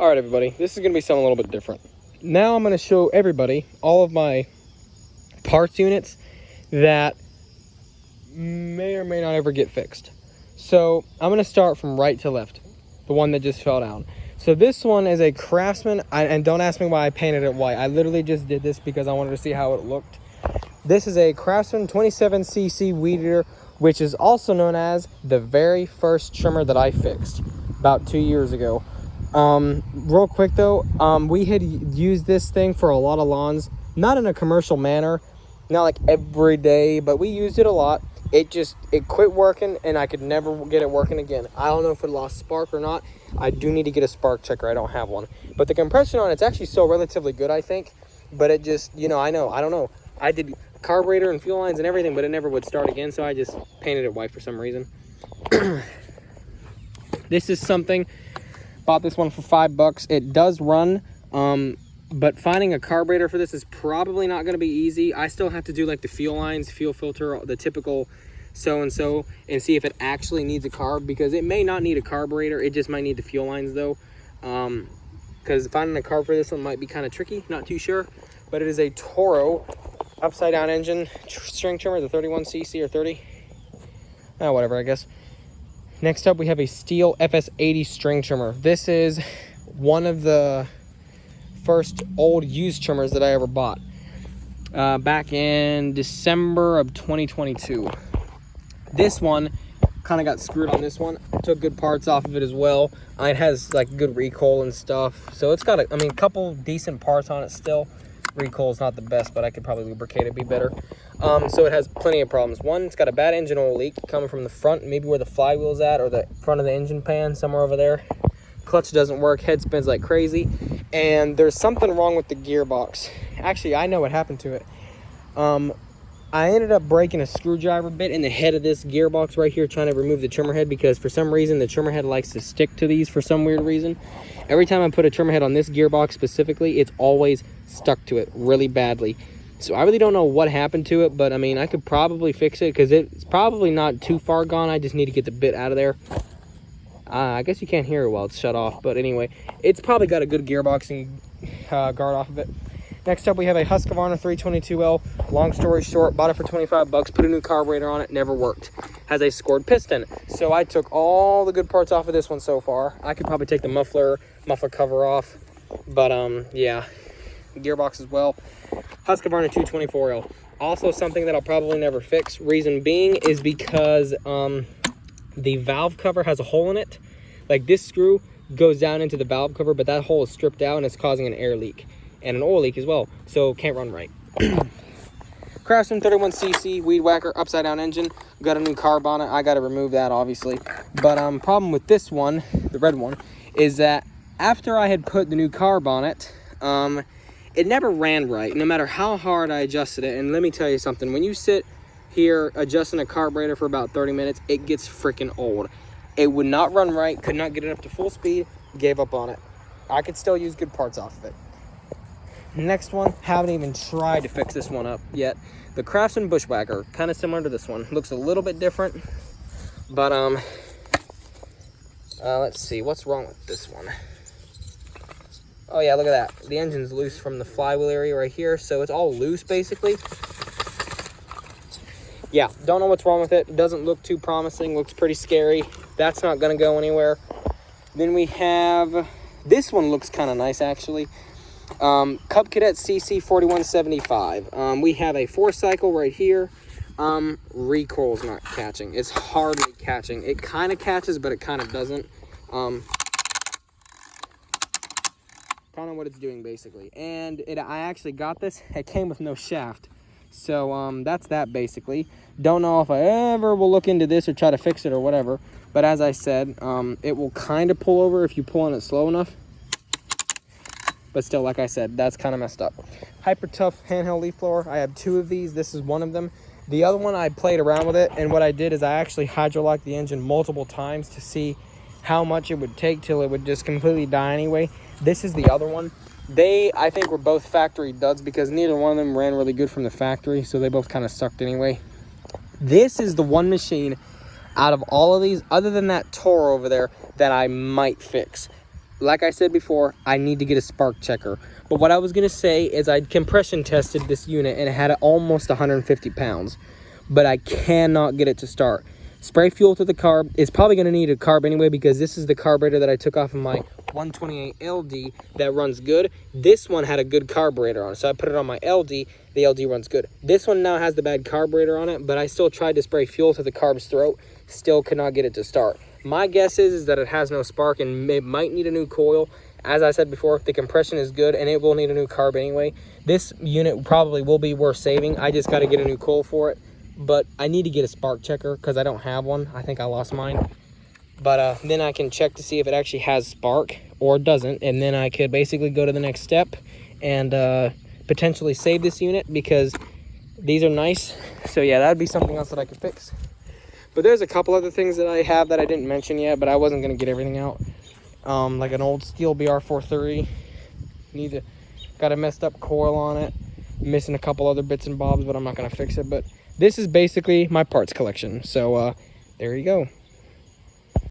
All right, everybody, this is going to be something a little bit different. Now I'm going to show everybody all of my parts units that may or may not ever get fixed. So I'm going to start from right to left, the one that just fell down. So this one is a Craftsman, and don't ask me why I painted it white. I literally just did this because I wanted to see how it looked. This is a Craftsman 27cc weed eater, which is also known as the very first trimmer that I fixed about 2 years ago. Real quick though, we had used this thing for a lot of lawns, not in a commercial manner, not like every day, but we used it a lot. It quit working and I could never get it working again. I don't know if it lost spark or not. I do need to get a spark checker. I don't have one, but the compression on it's actually still relatively good, I think. But it just, I don't know. I did carburetor and fuel lines and everything, but it never would start again. So I just painted it white for some reason. This is something, bought this one for $5. It does run, but finding a carburetor for this is probably not going to be easy. I still have to do like the fuel lines, fuel filter, the typical so-and-so, and see if it actually needs a carb, because it may not need a carburetor. It just might need the fuel lines though, because finding a carb for this one might be kind of tricky. Not too sure, but it is a Toro upside down engine string trimmer, the 31cc or 30, whatever, I guess. Next up, we have a Stihl FS80 string trimmer. This is one of the first old used trimmers that I ever bought back in December of 2022. This one kind of got screwed on this one. I took good parts off of it as well. It has like good recoil and stuff, so it's got a couple decent parts on it still. Recoil is not the best, but I could probably lubricate it, be better. So it has plenty of problems. One, it's got a bad engine oil leak coming from the front, maybe where the flywheel's at, or the front of the engine pan, somewhere over there. Clutch doesn't work, head spins like crazy, and there's something wrong with the gearbox. Actually, I know what happened to it. I ended up breaking a screwdriver bit in the head of this gearbox right here, trying to remove the trimmer head, because for some reason the trimmer head likes to stick to these for some weird reason. Every time I put a trimmer head on this gearbox specifically, it's always stuck to it really badly. So I really don't know what happened to it, but I could probably fix it because it's probably not too far gone. I just need to get the bit out of there. I guess you can't hear it while it's shut off, but anyway, it's probably got a good gearboxing guard off of it. Next up, we have a Husqvarna 322L. Long story short, bought it for $25, put a new carburetor on it, never worked. Has a scored piston. So I took all the good parts off of this one so far. I could probably take the muffler cover off, but yeah, gearbox as well. Husqvarna 224L. Also something that I'll probably never fix. Reason being is because the valve cover has a hole in it. Like, this screw goes down into the valve cover, but that hole is stripped out and it's causing an air leak and an oil leak as well, so can't run right. Craftsman 31cc weed whacker upside down engine. Got a new carb on it. I got to remove that obviously, but problem with this one, the red one, is that after I had put the new carb on it, it never ran right, no matter how hard I adjusted it. And let me tell you something, when you sit here adjusting a carburetor for about 30 minutes, it gets freaking old. It would not run right, could not get it up to full speed, gave up on it. I could still use good parts off of it. Next one, haven't even tried to fix this one up yet. The Craftsman Bushwhacker, kind of similar to this one. Looks a little bit different, but let's see, what's wrong with this one? Oh yeah, look at that. The engine's loose from the flywheel area right here, so it's all loose basically. Yeah, don't know what's wrong with it. It doesn't look too promising, looks pretty scary. That's not gonna go anywhere. Then we have, this one looks kind of nice actually. Cub Cadet CC 4175. We have a 4-cycle right here. Recoil's not catching. It's hardly catching. It kind of catches, but it kind of doesn't. Kind of what it's doing basically. And I actually got this. It came with no shaft. So that's that basically. Don't know if I ever will look into this or try to fix it or whatever. But as I said, it will kind of pull over if you pull on it slow enough. But still, like I said, that's kind of messed up. Hyper Tough handheld leaf blower. I have 2 of these. This is one of them. The other one, I played around with it, and what I did is I actually hydrolocked the engine multiple times to see how much it would take till it would just completely die anyway. This is the other one. They, I think, were both factory duds because neither one of them ran really good from the factory, so they both kind of sucked anyway. This is the one machine out of all of these, other than that Toro over there, that I might fix. like I said before, I need to get a spark checker. But what I was going to say is I compression tested this unit and it had almost 150 pounds. But I cannot get it to start. Spray fuel to the carb. It's probably going to need a carb anyway because this is the carburetor that I took off of my 128 LD that runs good. This one had a good carburetor on it, so I put it on my LD. The LD runs good. This one now has the bad carburetor on it, but I still tried to spray fuel to the carb's throat. Still could not get it to start. My guess is that it has no spark and it might need a new coil. As I said before, the compression is good and it will need a new carb anyway. This unit probably will be worth saving. I just got to get a new coil for it. But I need to get a spark checker because I don't have one. I think I lost mine. But then I can check to see if it actually has spark or doesn't. And then I could basically go to the next step and potentially save this unit because these are nice. So yeah, that'd be something else that I could fix. But there's a couple other things that I have that I didn't mention yet, but I wasn't going to get everything out. Like an old steel BR430. Got a messed up coil on it. Missing a couple other bits and bobs, but I'm not going to fix it. But this is basically my parts collection. So there you go.